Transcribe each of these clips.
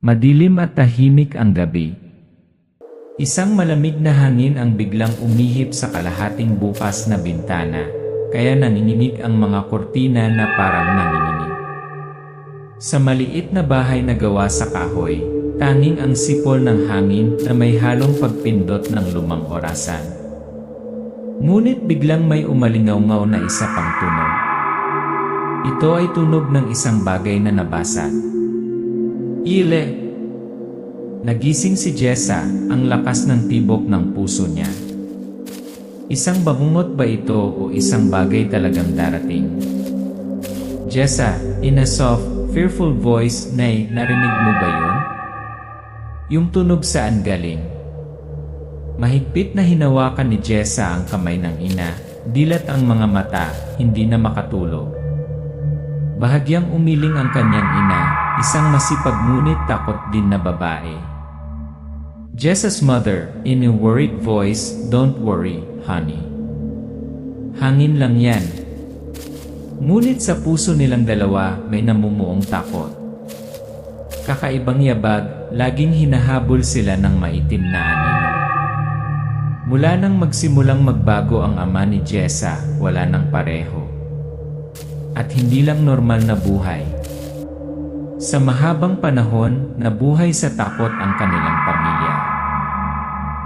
Madilim at tahimik ang gabi. Isang malamig na hangin ang biglang umihip sa kalahating bukas na bintana, kaya nanginginig ang mga kurtina na parang nanginginig. Sa maliit na bahay na gawa sa kahoy, tanging ang sipol ng hangin na may halong pagpindot ng lumang orasan. Ngunit biglang may umalingaw-ngaw na isa pang tunog. Ito ay tunog ng isang bagay na nabasag. Ile! Nagising si Jessa, ang lakas ng tibok ng puso niya. Isang bangungot ba ito o isang bagay talagang darating? Jessa, in a soft, fearful voice, "Nay, narinig mo ba yun?" Yung tunog saan galing? Mahigpit na hinawakan ni Jessa ang kamay ng ina, dilat ang mga mata, hindi na makatulog. Bahagyang umiling ang kanyang ina, isang masipag ngunit takot din na babae. Jessa's mother, in a worried voice, "Don't worry, honey. Hangin lang yan." Ngunit sa puso nilang dalawa may namumuong takot. Kakaibang yabag, laging hinahabol sila ng maitim na anino. Mula nang magsimulang magbago ang ama ni Jessa, wala nang pareho. At hindi lang normal na buhay. Sa mahabang panahon, nabuhay sa takot ang kanilang pamilya.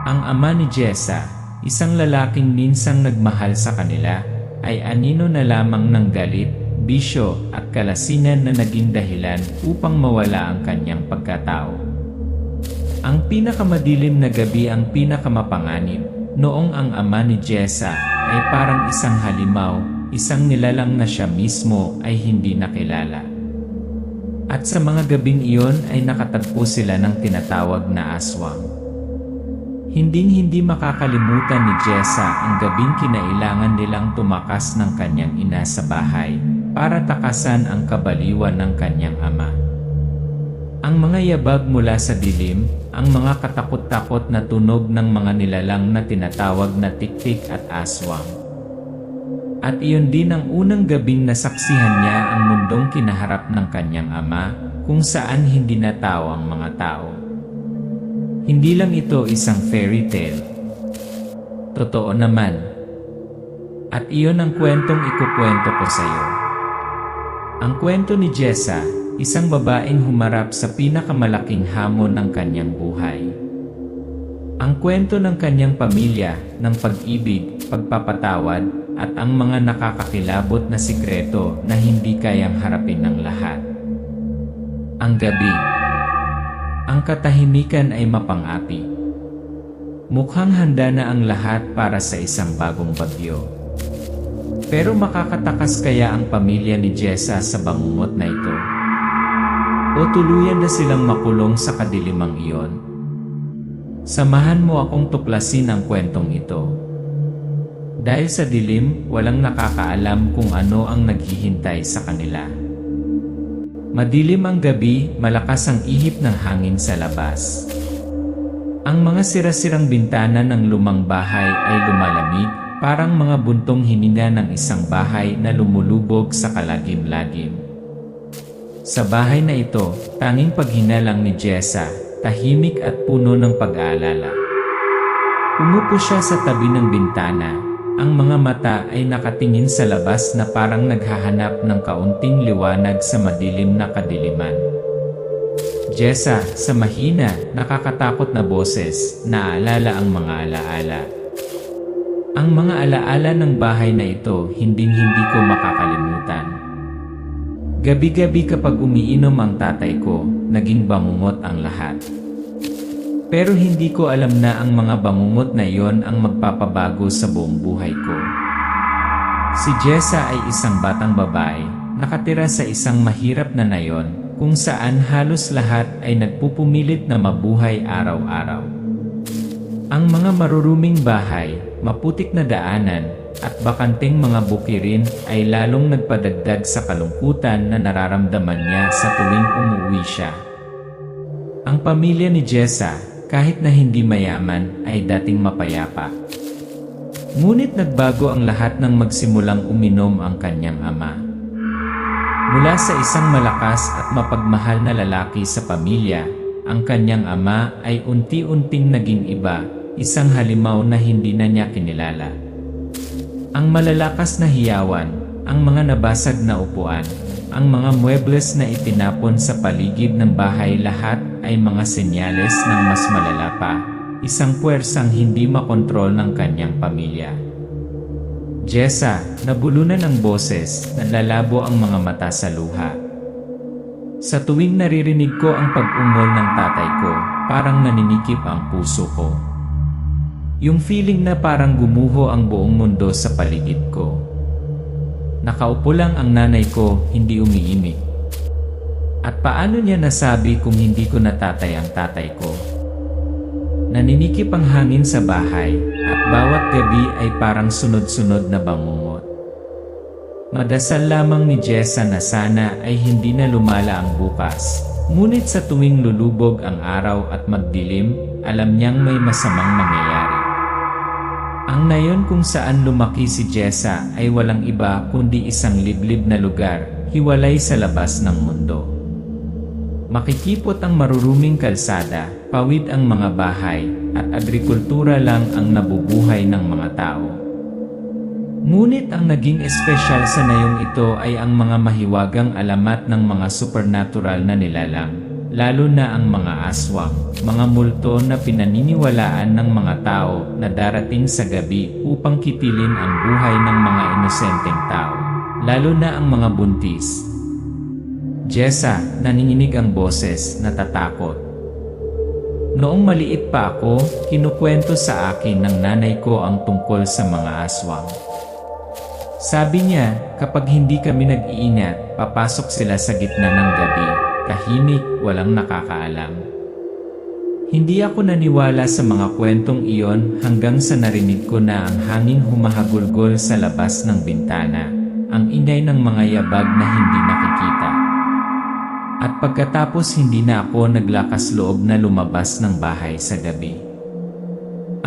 Ang ama ni Jessa, isang lalaking minsang nagmahal sa kanila, ay anino na lamang ng galit, bisyo at kalasingan na naging dahilan upang mawala ang kanyang pagkatao. Ang pinakamadilim na gabi ang pinakamapanganib, noong ang ama ni Jessa ay parang isang halimaw, isang nilalang na siya mismo ay hindi nakilala. At sa mga gabing iyon ay nakatagpo sila ng tinatawag na aswang. Hinding-hindi makakalimutan ni Jessa ang gabing kinailangan nilang tumakas ng kanyang ina sa bahay para takasan ang kabaliwan ng kanyang ama. Ang mga yabag mula sa dilim, ang mga katakot-takot na tunog ng mga nilalang na tinatawag na tiktik at aswang. At iyon din ang unang gabing nasaksihan niya ang mundong kinaharap ng kanyang ama, kung saan hindi natawa ang mga tao. Hindi lang ito isang fairy tale. Totoo naman. At iyon ang kwentong ikukwento ko sa iyo. Ang kwento ni Jessa, isang babaeng humarap sa pinakamalaking hamon ng kanyang buhay. Ang kwento ng kanyang pamilya, ng pag-ibig, pagpapatawad, at ang mga nakakakilabot na sikreto na hindi kayang harapin ng lahat. Ang gabi. Ang katahimikan ay mapang-api. Mukhang handa na ang lahat para sa isang bagong bagyo. Pero makakatakas kaya ang pamilya ni Jessa sa bangungot na ito? O tuluyan na silang makulong sa kadilimang iyon? Samahan mo akong tuklasin ang kwentong ito. Dahil sa dilim, walang nakakaalam kung ano ang naghihintay sa kanila. Madilim ang gabi, malakas ang ihip ng hangin sa labas. Ang mga sira-sirang bintana ng lumang bahay ay lumalamig, parang mga buntong hininga ng isang bahay na lumulubog sa kalagim-lagim. Sa bahay na ito, tanging paghinalang ni Jessa, tahimik at puno ng pag-aalala. Umupo siya sa tabi ng bintana. Ang mga mata ay nakatingin sa labas na parang naghahanap ng kaunting liwanag sa madilim na kadiliman. Jessa, sa mahina, nakakatakot na boses, naalala ang mga alaala. Ang mga alaala ng bahay na ito, hinding-hindi ko makakalimutan. Gabi-gabi kapag umiinom ang tatay ko, naging bangungot ang lahat. Pero hindi ko alam na ang mga bangungot na iyon ang magpapabago sa buong buhay ko. Si Jessa ay isang batang babae, nakatira sa isang mahirap na nayon, kung saan halos lahat ay nagpupumilit na mabuhay araw-araw. Ang mga maruruming bahay, maputik na daanan, at bakanteng mga bukirin ay lalong nagpadagdag sa kalungkutan na nararamdaman niya sa tuwing umuwi siya. Ang pamilya ni Jessa, kahit na hindi mayaman, ay dating mapayapa. Ngunit nagbago ang lahat nang magsimulang uminom ang kanyang ama. Mula sa isang malakas at mapagmahal na lalaki sa pamilya, ang kanyang ama ay unti-unting naging iba, isang halimaw na hindi na niya kinilala. Ang malalakas na hiyawan, ang mga nabasag na upuan, ang mga muebles na itinapon sa paligid ng bahay, lahat ay mga senyales ng mas malala pa, isang puwersang hindi makontrol ng kanyang pamilya. Jessa, nabulunan ang boses, nalalabo ang mga mata sa luha. Sa tuwing naririnig ko ang pag-ungol ng tatay ko, parang naninikip ang puso ko. Yung feeling na parang gumuho ang buong mundo sa paligid ko. Nakaupo lang ang nanay ko, hindi umiimik. At paano niya nasabi kung hindi ko natatay ang tatay ko? Naninikip ang hangin sa bahay, at bawat gabi ay parang sunod-sunod na bangungot. Madasal lamang ni Jessa na sana ay hindi na lumala ang bukas. Ngunit sa tuwing lulubog ang araw at magdilim, alam niyang may masamang mangyayari. Ang nayon kung saan lumaki si Jessa ay walang iba kundi isang liblib na lugar, hiwalay sa labas ng mundo. Makikipot ang maruruming kalsada, pawid ang mga bahay, at agrikultura lang ang nabubuhay ng mga tao. Ngunit ang naging espesyal sa nayong ito ay ang mga mahiwagang alamat ng mga supernatural na nilalang, lalo na ang mga aswang, mga multo na pinaniniwalaan ng mga tao na darating sa gabi upang kitilin ang buhay ng mga inosenteng tao, lalo na ang mga buntis. Jessa, nanginginig ang boses, natatakot. Noong maliit pa ako, kinukwento sa akin ng nanay ko ang tungkol sa mga aswang. Sabi niya, kapag hindi kami nag-iingat, papasok sila sa gitna ng gabi, tahimik, walang nakakaalam. Hindi ako naniwala sa mga kwentong iyon hanggang sa narinig ko na ang hangin humahagulgol sa labas ng bintana, ang ingay ng mga yabag na hindi nakikita. At pagkatapos hindi na ako naglakas loob na lumabas ng bahay sa gabi.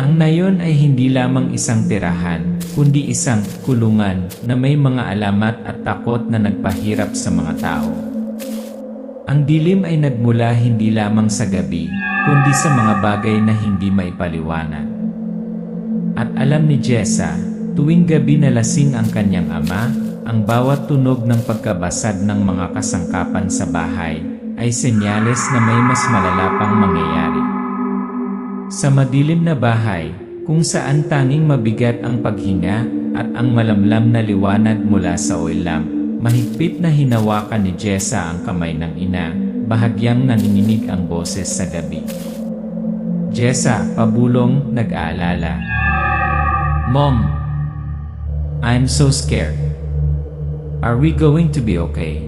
Ang nayon ay hindi lamang isang tirahan, kundi isang kulungan na may mga alamat at takot na nagpahirap sa mga tao. Ang dilim ay nagmula hindi lamang sa gabi, kundi sa mga bagay na hindi maipaliwanag. At alam ni Jessa, tuwing gabi na lasing ang kanyang ama, ang bawat tunog ng pagkabasag ng mga kasangkapan sa bahay ay senyales na may mas malala pang mangyayari. Sa madilim na bahay, kung saan tanging mabigat ang paghinga at ang malamlam na liwanag mula sa oil lamp, mahigpit na hinawakan ni Jessa ang kamay ng ina, bahagyang nanginginig ang boses sa gabi. Jessa, pabulong, nag-aalala. Mom, I'm so scared. Are we going to be okay?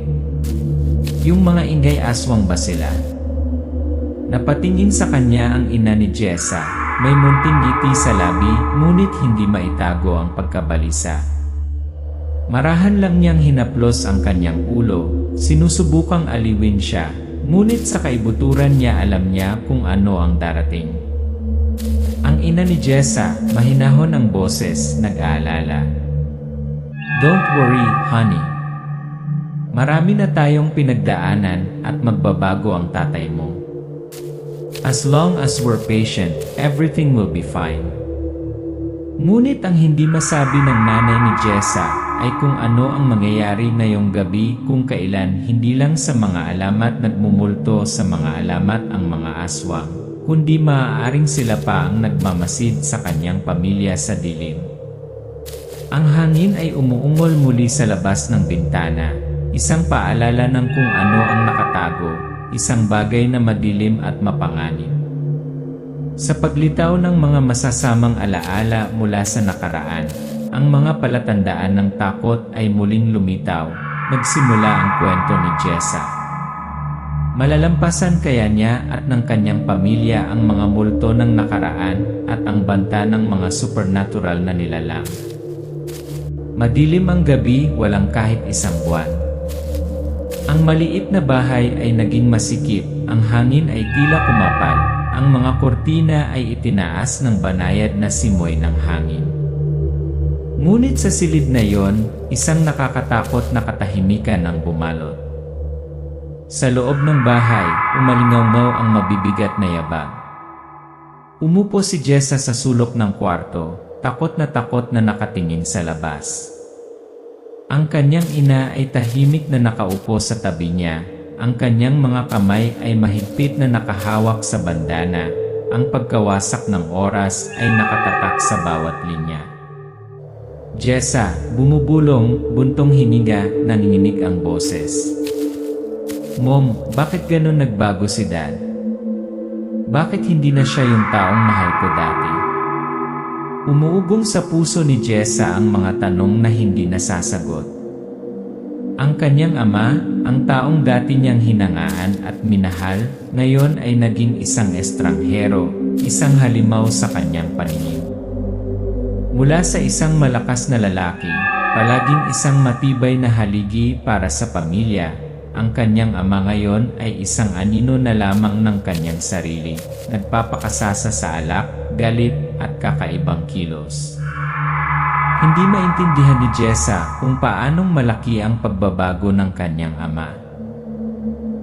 Yung mga ingay aswang ba sila? Napatingin sa kanya ang ina ni Jessa, may munting ngiti sa labi, ngunit hindi maitago ang pagkabalisa. Marahan lang niyang hinaplos ang kanyang ulo, sinusubukang aliwin siya, ngunit sa kaibuturan niya alam niya kung ano ang darating. Ang ina ni Jessa, mahinahon ang boses, nag-aalala. Don't worry, honey. Marami na tayong pinagdaanan at magbabago ang tatay mo. As long as we're patient, everything will be fine. Ngunit ang hindi masabi ng nanay ni Jessa ay kung ano ang mangyayari ngayong gabi kung kailan hindi lang sa mga alamat nagmumulto sa mga alamat ang mga aswang, kundi maaaring sila pa ang nagmamasid sa kanyang pamilya sa dilim. Ang hangin ay umuungol muli sa labas ng bintana, isang paalala ng kung ano ang nakatago, isang bagay na madilim at mapanganib. Sa paglitaw ng mga masasamang alaala mula sa nakaraan, ang mga palatandaan ng takot ay muling lumitaw, nagsimula ang kwento ni Jessa. Malalampasan kaya niya at ng kanyang pamilya ang mga multo ng nakaraan at ang banta ng mga supernatural na nilalang. Madilim ang gabi, walang kahit isang buwan. Ang maliit na bahay ay naging masikip, ang hangin ay tila kumapal, ang mga kortina ay itinaas ng banayad na simoy ng hangin. Ngunit sa silid na yon, isang nakakatakot na katahimikan ang bumalot. Sa loob ng bahay, umalingaw ang mabibigat na yabag. Umupo si Jessa sa sulok ng kwarto, takot na nakatingin sa labas. Ang kanyang ina ay tahimik na nakaupo sa tabi niya. Ang kanyang mga kamay ay mahigpit na nakahawak sa bandana. Ang pagkawasak ng oras ay nakatatak sa bawat linya. Jessa, bumubulong, buntong hininga, nanginginig ang boses. Mom, bakit ganun nagbago si Dad? Bakit hindi na siya yung taong mahal ko dati? Umuugong sa puso ni Jessa ang mga tanong na hindi nasasagot. Ang kanyang ama, ang taong dati niyang hinangaan at minahal, ngayon ay naging isang estranghero, isang halimaw sa kanyang paningin. Mula sa isang malakas na lalaki, palaging isang matibay na haligi para sa pamilya, ang kanyang ama ngayon ay isang anino na lamang ng kanyang sarili, nagpapakasasa sa alak, galit at kakaibang kilos. Hindi maintindihan ni Jessa kung paanong malaki ang pagbabago ng kanyang ama.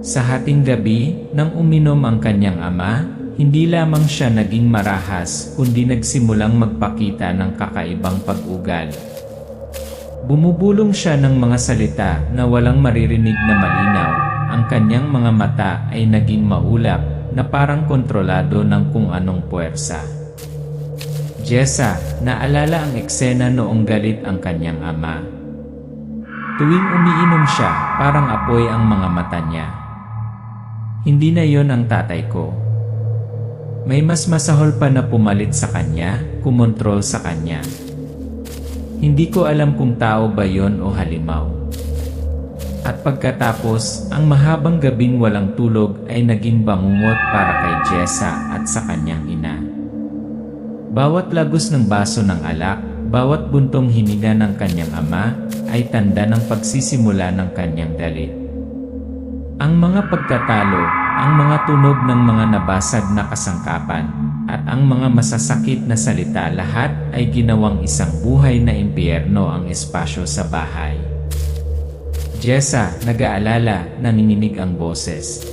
Sa hating gabi, nang uminom ang kanyang ama, hindi lamang siya naging marahas kundi nagsimulang magpakita ng kakaibang pag-ugal. Bumubulong siya ng mga salita na walang maririnig na malinaw. Ang kanyang mga mata ay naging maulap na parang kontrolado ng kung anong puwersa. Jessa, naalala ang eksena noong galit ang kanyang ama. Tuwing umiinom siya, parang apoy ang mga mata niya. Hindi na yon ang tatay ko. May mas masahol pa na pumalit sa kanya, kumontrol sa kanya. Hindi ko alam kung tao ba yon o halimaw. At pagkatapos, ang mahabang gabing walang tulog ay naging bangungot para kay Jessa at sa kanyang ina. Bawat lagos ng baso ng alak, bawat buntong hininga ng kanyang ama, ay tanda ng pagsisimula ng kanyang galit. Ang mga pagtatalo, ang mga tunog ng mga nabasag na kasangkapan, at ang mga masasakit na salita lahat ay ginawang isang buhay na impyerno ang espasyo sa bahay. Jessa, nag-aalala, nanginginig ang boses.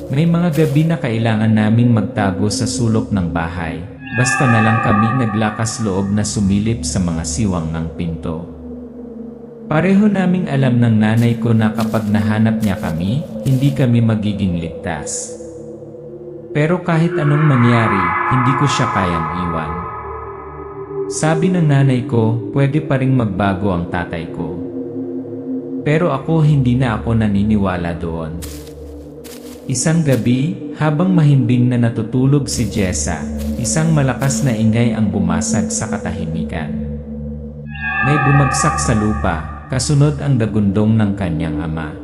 May mga gabi na kailangan naming magtago sa sulok ng bahay, basta na lang kami naglakas loob na sumilip sa mga siwang ng pinto. Pareho naming alam ng nanay ko na kapag nahanap niya kami, hindi kami magiging ligtas. Pero kahit anong mangyari, hindi ko siya kayang iwan. Sabi ng nanay ko, pwede pa ring magbago ang tatay ko. Pero ako hindi na ako naniniwala doon. Isang gabi, habang mahimbing na natutulog si Jessa, isang malakas na ingay ang bumasag sa katahimikan. May bumagsak sa lupa, kasunod ang dagundong ng kanyang ama.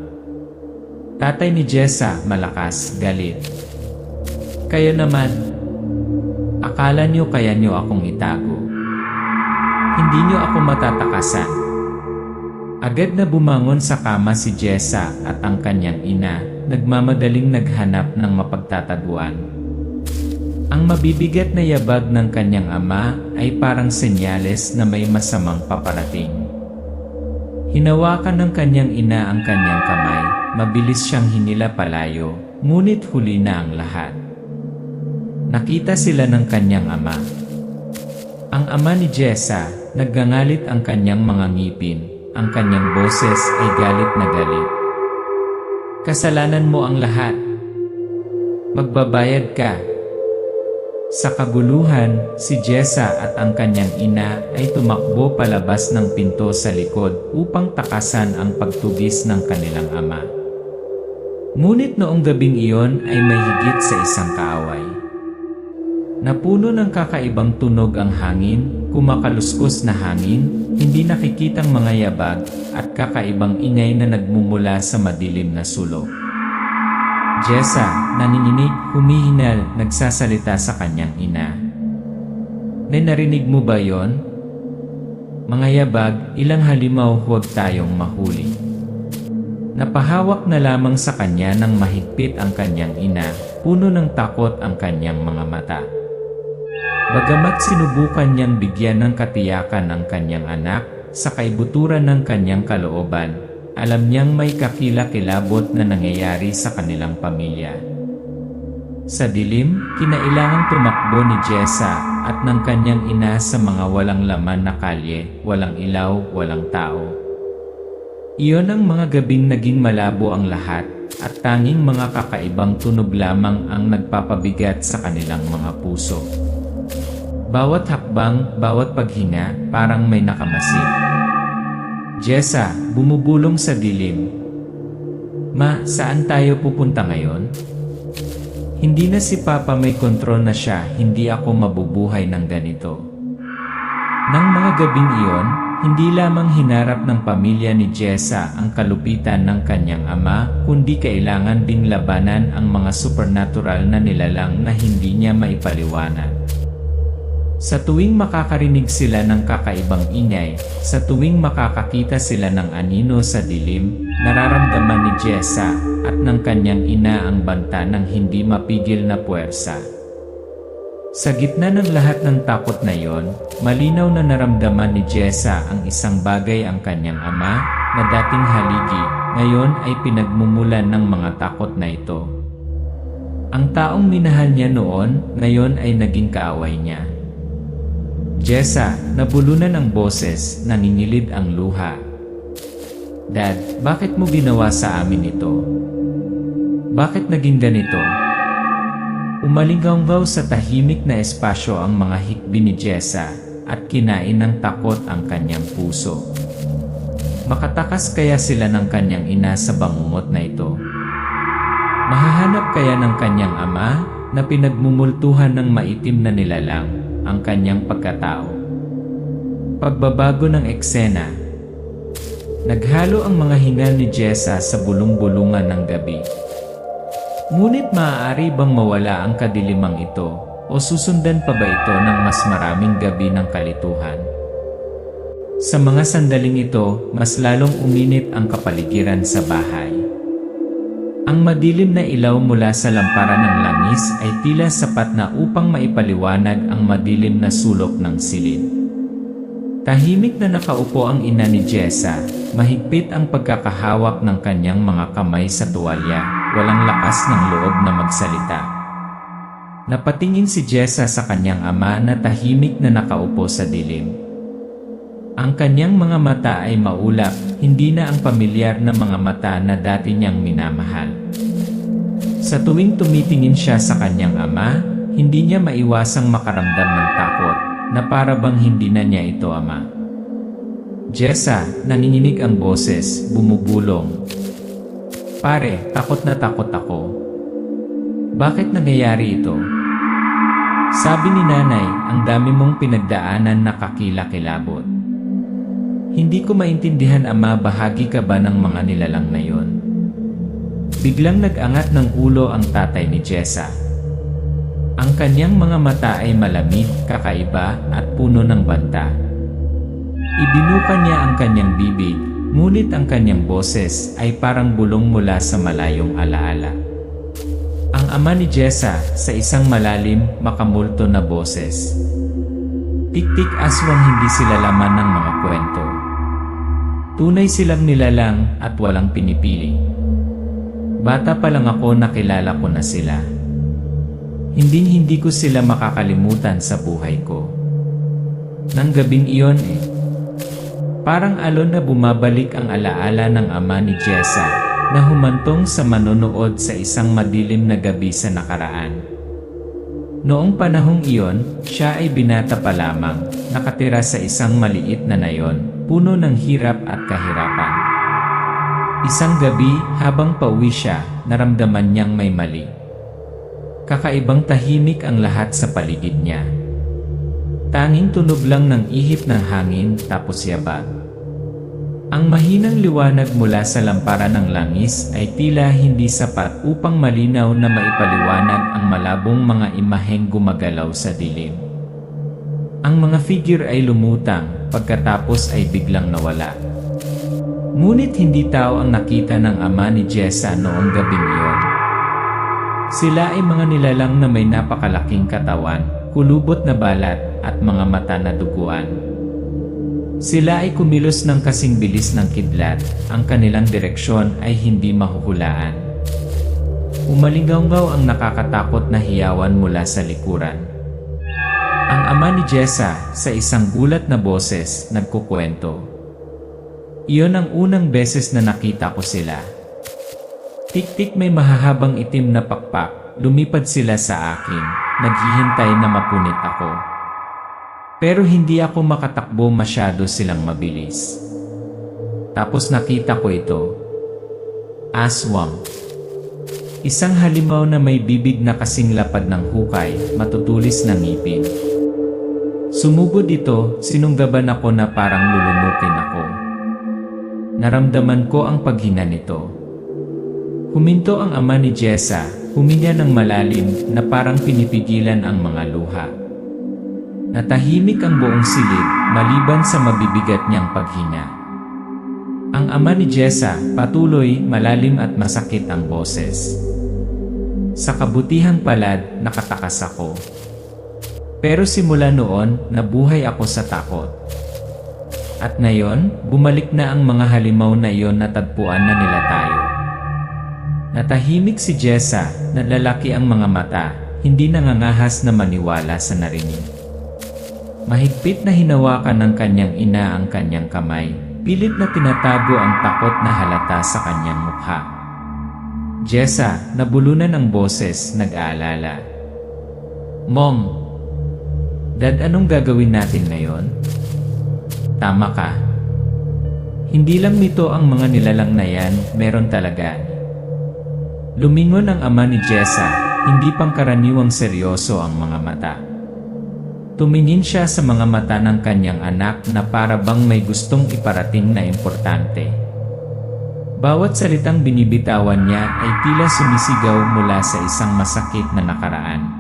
Tatay ni Jessa, malakas, galit. Kayo naman, akala nyo kaya nyo akong itago. Hindi nyo ako matatakasan. Agad na bumangon sa kama si Jessa at ang kanyang ina, nagmamadaling naghanap ng mapagtataguan. Ang mabibigat na yabag ng kanyang ama ay parang senyales na may masamang paparating. Hinawakan ng kanyang ina ang kanyang kamay, mabilis siyang hinila palayo, ngunit huli na ang lahat. Nakita sila ng kanyang ama. Ang ama ni Jessa, naggangalit ang kanyang mga ngipin, ang kanyang boses ay galit na galit. Kasalanan mo ang lahat. Magbabayad ka. Sa kaguluhan, si Jessa at ang kanyang ina ay tumakbo palabas ng pinto sa likod upang takasan ang pagtugis ng kanilang ama. Ngunit noong gabing iyon ay may higit sa isang kaaway. Napuno ng kakaibang tunog ang hangin, kumakaluskos na hangin, hindi nakikitang mga yabag, at kakaibang ingay na nagmumula sa madilim na sulok. Jessa, nanginginig, humihinal, nagsasalita sa kanyang ina. Narinig mo ba yon? Mga yabag, ilang halimaw huwag tayong mahuli. Napahawak na lamang sa kanya ng mahigpit ang kanyang ina, puno ng takot ang kanyang mga mata. Bagamat sinubukan niyang bigyan ng katiyakan ang kanyang anak, sa kaibuturan ng kanyang kalooban, alam niyang may kakilakilabot na nangyayari sa kanilang pamilya. Sa dilim, kinailangang tumakbo ni Jessa at ng kanyang ina sa mga walang laman na kalye, walang ilaw, walang tao. Iyon ang mga gabing naging malabo ang lahat at tanging mga kakaibang tunog lamang ang nagpapabigat sa kanilang mga puso. Bawat hakbang, bawat paghinga, parang may nakamasid. Jessa, bumubulong sa dilim. Ma, saan tayo pupunta ngayon? Hindi na si Papa may kontrol na siya, hindi ako mabubuhay ng ganito. Nang mga gabing iyon, hindi lamang hinarap ng pamilya ni Jessa ang kalupitan ng kanyang ama, kundi kailangan ding labanan ang mga supernatural na nilalang na hindi niya maipaliwanag. Sa tuwing makakarinig sila ng kakaibang ingay, sa tuwing makakakita sila ng anino sa dilim, nararamdaman ni Jessa at ng kanyang ina ang banta ng hindi mapigil na puwersa. Sa gitna ng lahat ng takot na iyon, malinaw na naramdaman ni Jessa ang isang bagay ang kanyang ama, na dating haligi, ngayon ay pinagmumulan ng mga takot na ito. Ang taong minahal niya noon, ngayon ay naging kaaway niya. Jessa, nabulunan ang boses, nanginginig ang luha. Dad, bakit mo ginawa sa amin ito? Bakit naging ganito? Umalinggaw sa tahimik na espasyo ang mga hikbi ni Jessa at kinain ng takot ang kanyang puso. Makatakas kaya sila ng kanyang ina sa bangungot na ito? Mahahanap kaya ng kanyang ama na pinagmumultuhan ng maitim na nilalang ang kanyang pagkatao? Pagbabago ng eksena. Naghalo ang mga hingal ni Jessa sa bulong-bulungan ng gabi. Ngunit maaari bang mawala ang kadilimang ito o susundan pa ba ito ng mas maraming gabi ng kalituhan? Sa mga sandaling ito, mas lalong uminit ang kapaligiran sa bahay. Ang madilim na ilaw mula sa lampara ng langis ay tila sapat na upang maipaliwanag ang madilim na sulok ng silid. Tahimik na nakaupo ang ina ni Jessa, mahigpit ang pagkakahawak ng kanyang mga kamay sa tuwalya, walang lakas ng loob na magsalita. Napatingin si Jessa sa kanyang ama na tahimik na nakaupo sa dilim. Ang kanyang mga mata ay maulap, hindi na ang pamilyar na mga mata na dati niyang minamahal. Sa tuwing tumitingin siya sa kanyang ama, hindi niya maiwasang makaramdam ng takot, na para bang hindi na niya ito ama. Jessa, nanginginig ang boses, bumubulong. Pare, takot na takot ako. Bakit nangyayari ito? Sabi ni nanay, ang dami mong pinagdaanan na kakilakilabot. Hindi ko maintindihan ama, bahagi ka ba ng mga nilalang na yon? Biglang nag-angat ng ulo ang tatay ni Jessa. Ang kanyang mga mata ay malamig, kakaiba at puno ng banta. Ibinuka niya ang kanyang bibig, ngunit ang kanyang boses ay parang bulong mula sa malayong alaala. Ang ama ni Jessa sa isang malalim, makamulto na boses. Tik-tik aswang hindi sila laman ng mga kwento. Tunay silang nilalang at walang pinipili. Bata pa lang ako nakilala ko na sila. Hindi ko sila makakalimutan sa buhay ko. Nang gabing iyon parang alon na bumabalik ang alaala ng ama ni Jessa na humantong sa manonood sa isang madilim na gabi sa nakaraan. Noong panahong iyon, siya ay binata pa lamang, nakatira sa isang maliit na nayon, puno ng hirap at kahirapan. Isang gabi, habang pauwi siya, naramdaman niyang may mali. Kakaibang tahimik ang lahat sa paligid niya. Tanging tunog lang ng ihip ng hangin, tapos yabag. Ang mahinang liwanag mula sa lampara ng langis ay tila hindi sapat upang malinaw na maipaliwanag ang malabong mga imaheng gumagalaw sa dilim. Ang mga figure ay lumutang, pagkatapos ay biglang nawala. Ngunit hindi tao ang nakita ng ama ni Jessa noong gabing iyon. Sila ay mga nilalang na may napakalaking katawan, kulubot na balat, at mga mata na duguan. Sila ay kumilos ng kasing bilis ng kidlat, ang kanilang direksyon ay hindi mahuhulaan. Umalinggaw ang nakakatakot na hiyawan mula sa likuran. Ang ama ni Jessa, sa isang gulat na boses, nagkukwento. Iyon ang unang beses na nakita ko sila. Tik-tik, may mahahabang itim na pakpak, lumipad sila sa akin, naghihintay na mapunit ako. Pero hindi ako makatakbo, masyado silang mabilis. Tapos nakita ko ito. Aswang. Isang halimaw na may bibig na kasing lapad ng hukay, matutulis na ngipin. Sumugod ito, sinunggaban ako na parang lulunukin ako. Naramdaman ko ang paghina nito. Huminto ang ama ni Jessa, huminga ng malalim na parang pinipigilan ang mga luha. Natahimik ang buong silid, maliban sa mabibigat niyang paghinga. Ang ama ni Jessa, patuloy, malalim at masakit ang boses. Sa kabutihang palad, nakatakas ako. Pero simula noon, nabuhay ako sa takot. At ngayon, bumalik na ang mga halimaw na iyon, natagpuan na nila tayo. Natahimik si Jessa, nalalaki ang mga mata, hindi nangangahas na maniwala sa narinig. Mahigpit na hinawakan ng kanyang ina ang kanyang kamay, pilit na tinatago ang takot na halata sa kanyang mukha. Jessa, nabulunan ang boses, nag-aalala. Mom, Dad, anong gagawin natin ngayon? Tama ka. Hindi lang nito ang mga nilalang na yan, meron talaga. Lumingon ang ama ni Jessa, hindi pangkaraniwang seryoso ang mga mata. Tumingin siya sa mga mata ng kanyang anak na para bang may gustong iparating na importante. Bawat salitang binibitawan niya ay tila sumisigaw mula sa isang masakit na nakaraan.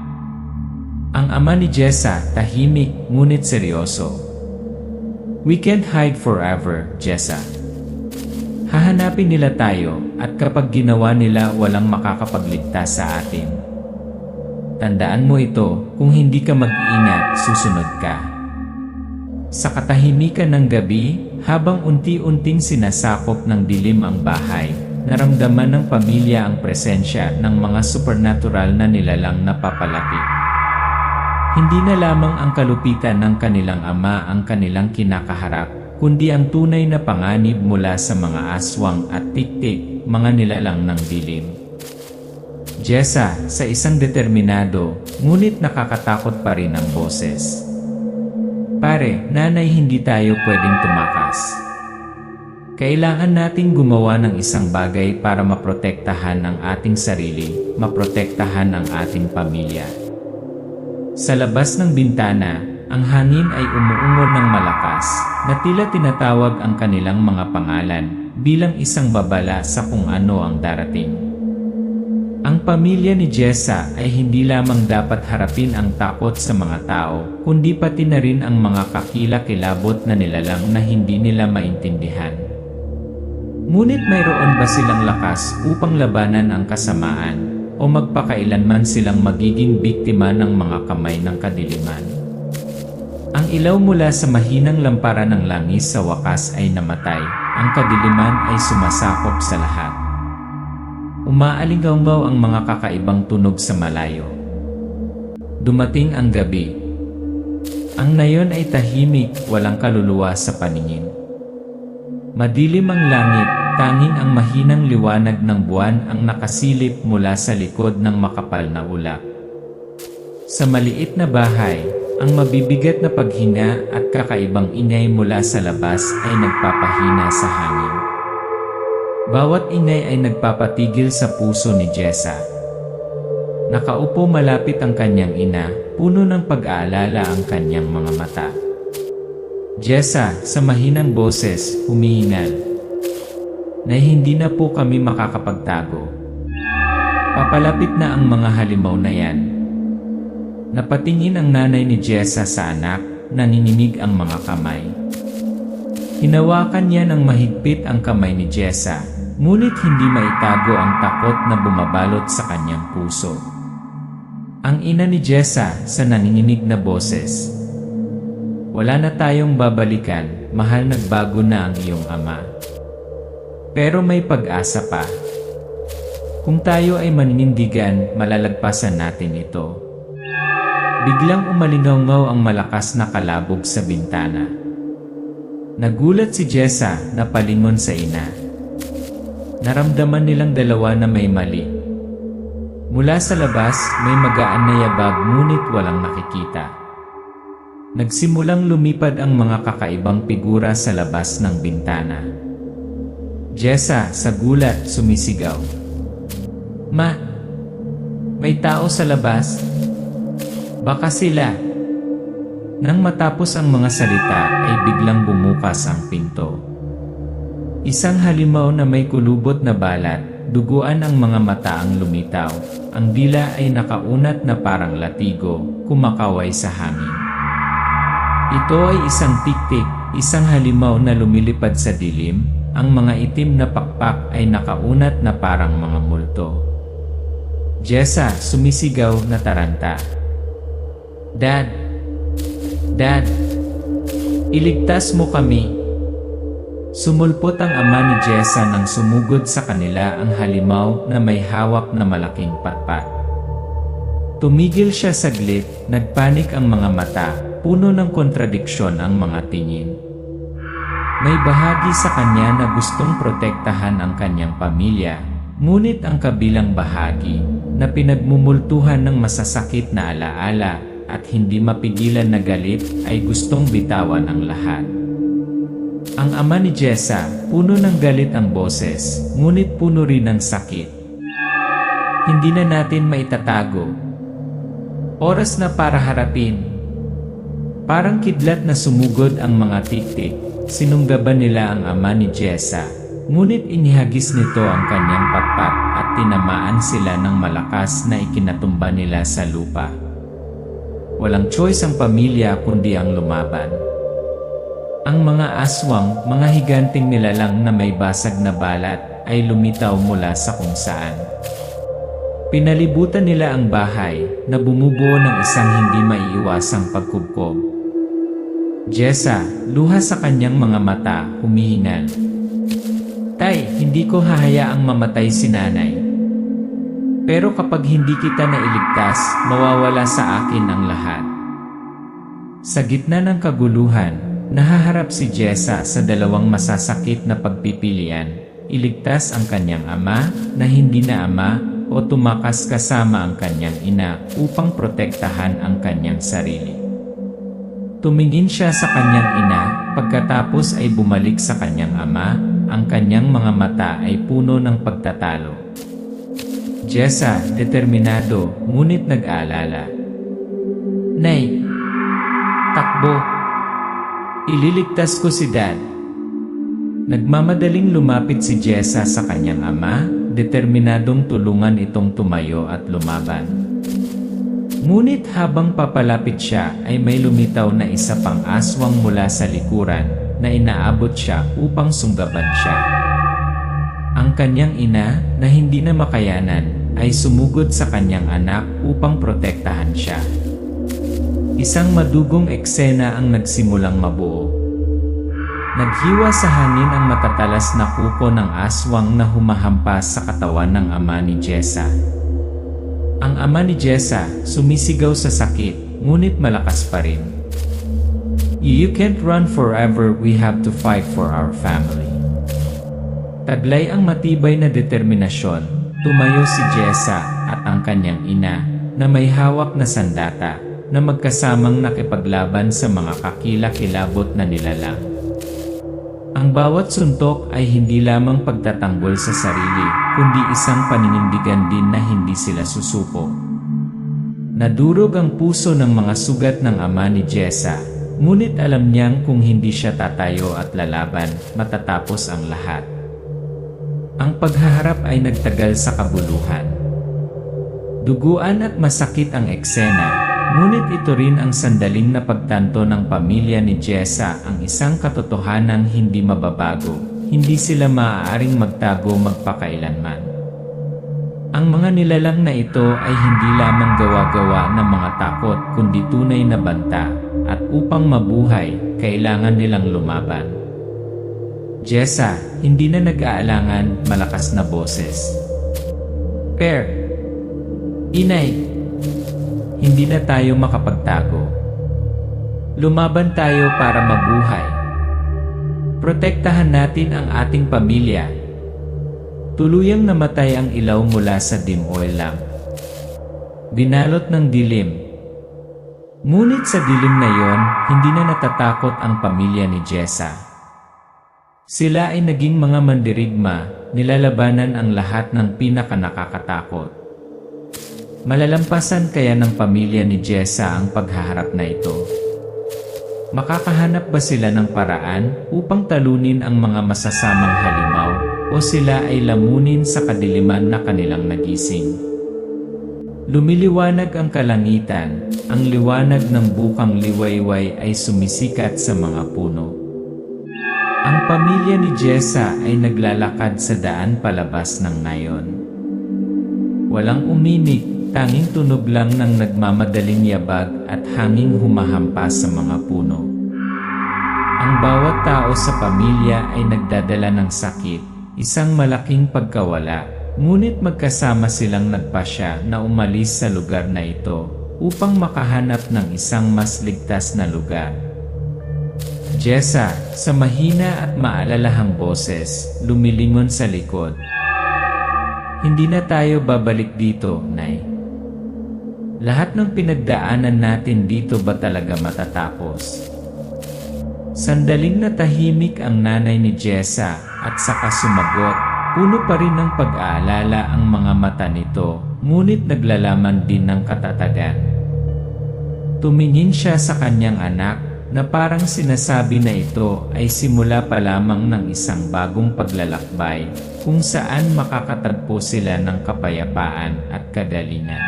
Ang ama ni Jessa, tahimik ngunit seryoso. We can't hide forever, Jessa. Hahanapin nila tayo at kapag ginawa nila, walang makakapagligtas sa atin. Tandaan mo ito, kung hindi ka mag-iingat, susunod ka. Sa katahimikan ng gabi, habang unti-unting sinasakop ng dilim ang bahay, naramdaman ng pamilya ang presensya ng mga supernatural na nilalang na papalapit. Hindi na lamang ang kalupitan ng kanilang ama ang kanilang kinakaharap, kundi ang tunay na panganib mula sa mga aswang at tik-tik, mga nilalang ng dilim. Jessa, sa isang determinado, ngunit nakakatakot pa rin ang boses. Pare, nanay, hindi tayo pwedeng tumakas. Kailangan nating gumawa ng isang bagay para maprotektahan ang ating sarili, maprotektahan ang ating pamilya. Sa labas ng bintana, ang hangin ay umuungol ng malakas, na tila tinatawag ang kanilang mga pangalan, bilang isang babala sa kung ano ang darating. Ang pamilya ni Jessa ay hindi lamang dapat harapin ang takot sa mga tao, kundi pati na rin ang mga kakilakilabot na nilalang na hindi nila maintindihan. Ngunit mayroon ba silang lakas upang labanan ang kasamaan, o magpakailanman silang magiging biktima ng mga kamay ng kadiliman? Ang ilaw mula sa mahinang lamparan ng langis sa wakas ay namatay, ang kadiliman ay sumasakop sa lahat. Umaalingaw ang mga kakaibang tunog sa malayo. Dumating ang gabi. Ang nayon ay tahimik, walang kaluluwa sa paningin. Madilim ang langit, tanging ang mahinang liwanag ng buwan ang nakasilip mula sa likod ng makapal na ulap. Sa maliit na bahay, ang mabibigat na paghinga at kakaibang ingay mula sa labas ay nagpapahina sa hangin. Bawat ingay ay nagpapatigil sa puso ni Jessa. Nakaupo malapit ang kanyang ina, puno ng pag-aalala ang kanyang mga mata. Jessa, sa mahinang boses, humihingal. Na hindi na po kami makakapagtago. Papalapit na ang mga halimaw na yan. Napatingin ang nanay ni Jessa sa anak, nanginginig ang mga kamay. Hinawakan niya ng mahigpit ang kamay ni Jessa, ngunit hindi maitago ang takot na bumabalot sa kanyang puso. Ang ina ni Jessa sa nanginginig na boses. Wala na tayong babalikan, mahal, nagbago na ang iyong ama. Pero may pag-asa pa. Kung tayo ay maninindigan, malalagpasan natin ito. Biglang umalingaw ang malakas na kalabog sa bintana. Nagulat si Jessa na palingon sa ina. Naramdaman nilang dalawa na may mali. Mula sa labas, may magaan na yabag ngunit walang nakikita. Nagsimulang lumipad ang mga kakaibang figura sa labas ng bintana. Jessa, sa gulat, sumisigaw. Ma, may tao sa labas. Baka sila. Nang matapos ang mga salita ay biglang bumukas ang pinto. Isang halimaw na may kulubot na balat, duguan ang mga mata ang lumitaw. Ang dila ay nakaunat na parang latigo, kumakaway sa hangin. Ito ay isang tiktik, isang halimaw na lumilipad sa dilim. Ang mga itim na pakpak ay nakaunat na parang mga multo. Jessa, sumisigaw na taranta. Dad! Dad! Iligtas mo kami! Sumulpot ang ama ni Jessa nang sumugod sa kanila ang halimaw na may hawak na malaking patpat. Tumigil siya saglit, nagpanik ang mga mata, puno ng kontradiksyon ang mga tingin. May bahagi sa kanya na gustong protektahan ang kanyang pamilya, ngunit ang kabilang bahagi na pinagmumultuhan ng masasakit na alaala at hindi mapigilan na galit ay gustong bitawan ang lahat. Ang ama ni Jessa, puno ng galit ang boses, ngunit puno rin ng sakit. Hindi na natin maitatago. Oras na para harapin. Parang kidlat na sumugod ang mga tiktik, sinunggaban nila ang ama ni Jessa, ngunit inihagis nito ang kanyang patpat at tinamaan sila ng malakas na ikinatumba nila sa lupa. Walang choice ang pamilya kundi ang lumaban. Ang mga aswang, mga higanting nilalang na may basag na balat, ay lumitaw mula sa kung saan. Pinalibutan nila ang bahay na bumubuo ng isang hindi maiiwasang pagkubkob. Jessa, luha sa kanyang mga mata, humihingal. Tay, hindi ko hahayaang mamatay si nanay. Pero kapag hindi kita nailigtas, mawawala sa akin ang lahat. Sa gitna ng kaguluhan, nahaharap si Jessa sa dalawang masasakit na pagpipilian, iligtas ang kanyang ama na hindi na ama o tumakas kasama ang kanyang ina upang protektahan ang kanyang sarili. Tumingin siya sa kanyang ina, pagkatapos ay bumalik sa kanyang ama, ang kanyang mga mata ay puno ng pagtatalo. Jessa, determinado, ngunit nag-aalala. Nay! Takbo! Ililigtas ko si Dad. Nagmamadaling lumapit si Jessa sa kanyang ama, determinadong tulungan itong tumayo at lumaban. Ngunit habang papalapit siya ay may lumitaw na isa pang aswang mula sa likuran na inaabot siya upang sunggaban siya. Ang kanyang ina na hindi na makayanan ay sumugod sa kanyang anak upang protektahan siya. Isang madugong eksena ang nagsimulang mabuo. Naghiwa sa hangin ang matatalas na kuko ng aswang na humahampas sa katawan ng ama ni Jessa. Ang ama ni Jessa sumisigaw sa sakit, ngunit malakas pa rin. You can't run forever, we have to fight for our family. Taglay ang matibay na determinasyon, tumayo si Jessa at ang kanyang ina na may hawak na sandata na magkasamang nakipaglaban sa mga kakilakilabot na nilalang. Ang bawat suntok ay hindi lamang pagtatanggol sa sarili, kundi isang paninindigan din na hindi sila susuko. Nadurog ang puso ng mga sugat ng ama ni Jessa, ngunit alam niyang kung hindi siya tatayo at lalaban, matatapos ang lahat. Ang paghaharap ay nagtagal sa kabuluhan. Duguan at masakit ang eksena, ngunit ito rin ang sandaling na pagtanto ng pamilya ni Jessa, ang isang katotohanang hindi mababago, hindi sila maaaring magtago magpakailanman. Ang mga nilalang na ito ay hindi lamang gawa-gawa ng mga takot kundi tunay na banta, at upang mabuhay, kailangan nilang lumaban. Jessa, hindi na nag-aalangan malakas na boses. Per, Inay, hindi na tayo makapagtago. Lumaban tayo para mabuhay. Protektahan natin ang ating pamilya. Tuluyang namatay ang ilaw mula sa dim oil lamp. Binalot ng dilim. Ngunit sa dilim na yon, hindi na natatakot ang pamilya ni Jessa. Sila ay naging mga mandirigma, nilalabanan ang lahat ng pinakanakakatakot. Malalampasan kaya ng pamilya ni Jessa ang paghaharap na ito? Makakahanap ba sila ng paraan upang talunin ang mga masasamang halimaw o sila ay lamunin sa kadiliman na kanilang nagising? Lumiliwanag ang kalangitan, ang liwanag ng bukang liwayway ay sumisikat sa mga puno. Ang pamilya ni Jessa ay naglalakad sa daan palabas ng nayon. Walang uminig, tanging tunog lang ng nagmamadaling yabag at hanging humahampas sa mga puno. Ang bawat tao sa pamilya ay nagdadala ng sakit, isang malaking pagkawala, ngunit magkasama silang nagpasya na umalis sa lugar na ito upang makahanap ng isang mas ligtas na lugar. Jessa, sa mahina at maalalahang boses, lumilingon sa likod. Hindi na tayo babalik dito, Nay. Lahat ng pinagdaanan natin dito ba talaga matatapos? Sandaling natahimik ang nanay ni Jessa at saka sumagot, puno pa rin ng pag-aalala ang mga mata nito, ngunit naglalaman din ng katatagan. Tumingin siya sa kanyang anak na parang sinasabi na ito ay simula pa lamang ng isang bagong paglalakbay kung saan makakatagpo sila ng kapayapaan at kagalingan.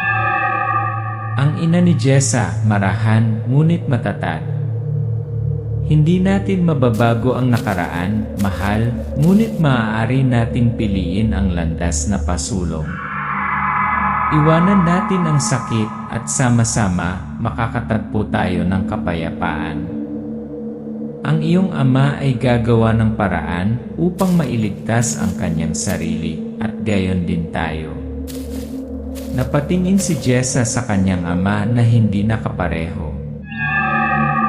Ang ina ni Jessa, marahan ngunit matatag. Hindi natin mababago ang nakaraan, mahal, ngunit maaari nating piliin ang landas na pasulong. Iwanan natin ang sakit at sama-sama makakatagpo tayo ng kapayapaan. Ang iyong ama ay gagawa ng paraan upang mailigtas ang kanyang sarili at gayon din tayo. Napatingin si Jessa sa kanyang ama na hindi nakapareho.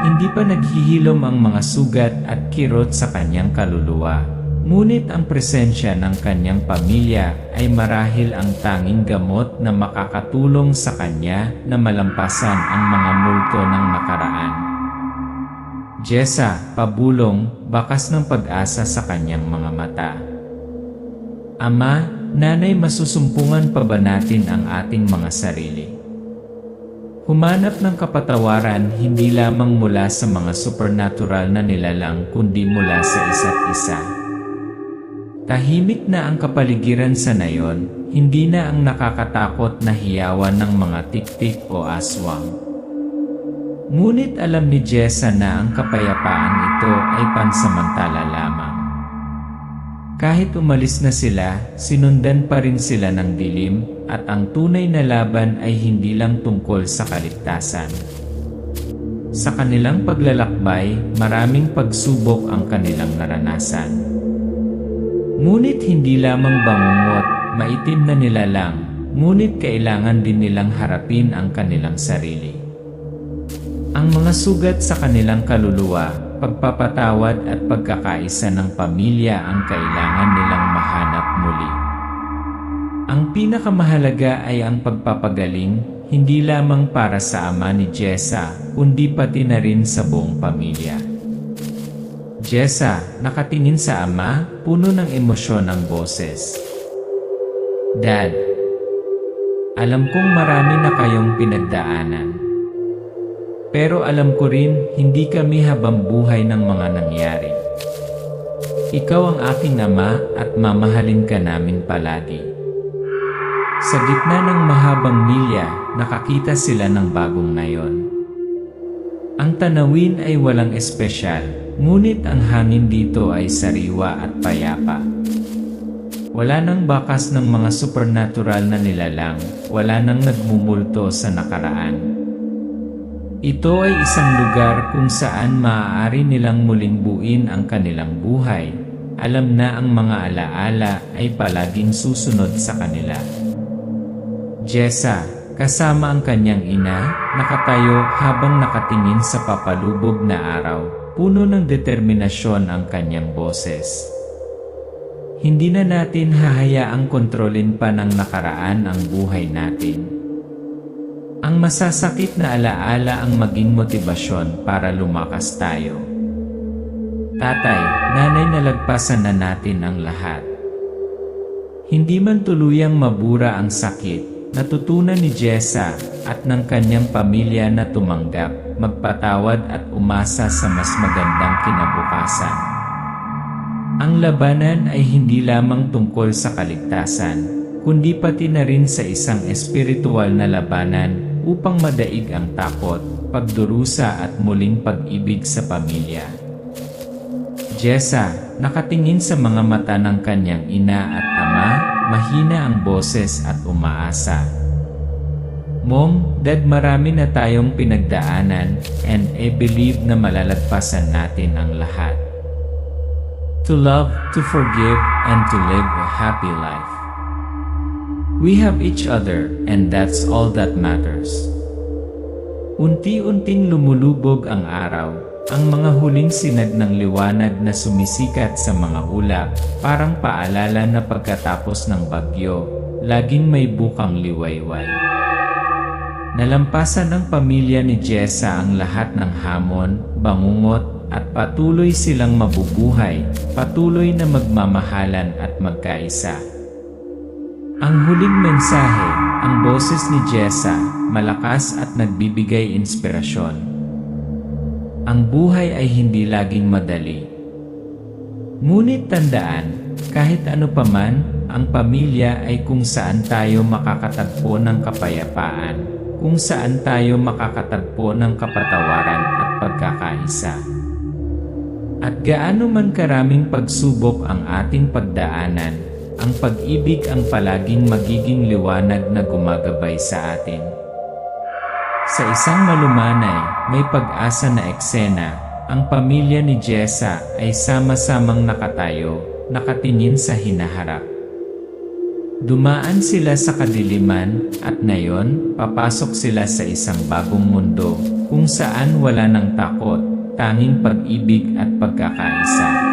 Hindi pa naghihilom ang mga sugat at kirot sa kanyang kaluluwa, ngunit ang presensya ng kanyang pamilya ay marahil ang tanging gamot na makakatulong sa kanya na malampasan ang mga multo ng nakaraan. Jessa, pabulong, bakas ng pag-asa sa kanyang mga mata. Ama, nanay, masusumpungan pa ba natin ang ating mga sarili? Humanap ng kapatawaran hindi lamang mula sa mga supernatural na nilalang kundi mula sa isa't isa. Tahimik na ang kapaligiran sa nayon, hindi na ang nakakatakot na hiyawan ng mga tik-tik o aswang. Ngunit alam ni Jessa na ang kapayapaang ito ay pansamantala lamang. Kahit umalis na sila, sinundan pa rin sila ng dilim, at ang tunay na laban ay hindi lang tungkol sa kaligtasan. Sa kanilang paglalakbay, maraming pagsubok ang kanilang naranasan. Ngunit hindi lamang bangungot, maitim na nilalang, ngunit kailangan din nilang harapin ang kanilang sarili. Ang mga sugat sa kanilang kaluluwa, pagpapatawad at pagkakaisa ng pamilya ang kailangan nilang mahanap muli. Ang pinakamahalaga ay ang pagpapagaling, hindi lamang para sa ama ni Jessa, kundi pati na rin sa buong pamilya. Jessa, nakatingin sa ama, puno ng emosyon ang boses. Dad, alam kong marami na kayong pinagdaanan. Pero alam ko rin, hindi kami habang buhay ng mga nangyari. Ikaw ang aking ama at mamahalin ka namin palagi. Sa gitna ng mahabang milya, nakakita sila ng bagong nayon. Ang tanawin ay walang espesyal, ngunit ang hangin dito ay sariwa at payapa. Wala nang bakas ng mga supernatural na nilalang, wala nang nagmumulto sa nakaraan. Ito ay isang lugar kung saan maaari nilang muling buuin ang kanilang buhay. Alam na ang mga alaala ay palaging susunod sa kanila. Jessa, kasama ang kanyang ina, nakatayo habang nakatingin sa papalubog na araw. Puno ng determinasyon ang kanyang boses. Hindi na natin hahayaang kontrolin pa ng nakaraan ang buhay natin. Ang masasakit na alaala ang maging motibasyon para lumakas tayo. Tatay, nanay, nalagpasan na natin ang lahat. Hindi man tuluyang mabura ang sakit, natutunan ni Jessa at ng kanyang pamilya na tumanggap, magpatawad at umasa sa mas magandang kinabukasan. Ang labanan ay hindi lamang tungkol sa kaligtasan, kundi pati na rin sa isang espiritual na labanan upang madaig ang takot, pagdurusa at muling pag-ibig sa pamilya. Jessa, nakatingin sa mga mata ng kanyang ina at ama, mahina ang boses at umaasa. Mom, Dad, marami na tayong pinagdaanan and I believe na malalagpasan natin ang lahat. To love, to forgive, and to live a happy life. We have each other, and that's all that matters. Unti-unting lumulubog ang araw, ang mga huling sinag ng liwanag na sumisikat sa mga ulap, parang paalala na pagkatapos ng bagyo, laging may bukang liwayway. Nalampasan ng pamilya ni Jessa ang lahat ng hamon, bangungot, at patuloy silang mabubuhay, patuloy na magmamahalan at magkaisa. Ang huling mensahe, ang boses ni Jessa, malakas at nagbibigay inspirasyon. Ang buhay ay hindi laging madali. Ngunit tandaan, kahit ano paman, ang pamilya ay kung saan tayo makakatagpo ng kapayapaan, kung saan tayo makakatagpo ng kapatawaran at pagkakaisa. At gaano man karaming pagsubok ang ating pagdaanan, ang pag-ibig ang palaging magiging liwanag na gumagabay sa atin. Sa isang malumanay, may pag-asa na eksena, ang pamilya ni Jessa ay sama-samang nakatayo, nakatingin sa hinaharap. Dumaan sila sa kadiliman, at ngayon, papasok sila sa isang bagong mundo, kung saan wala ng takot, tanging pag-ibig at pagkakaisa.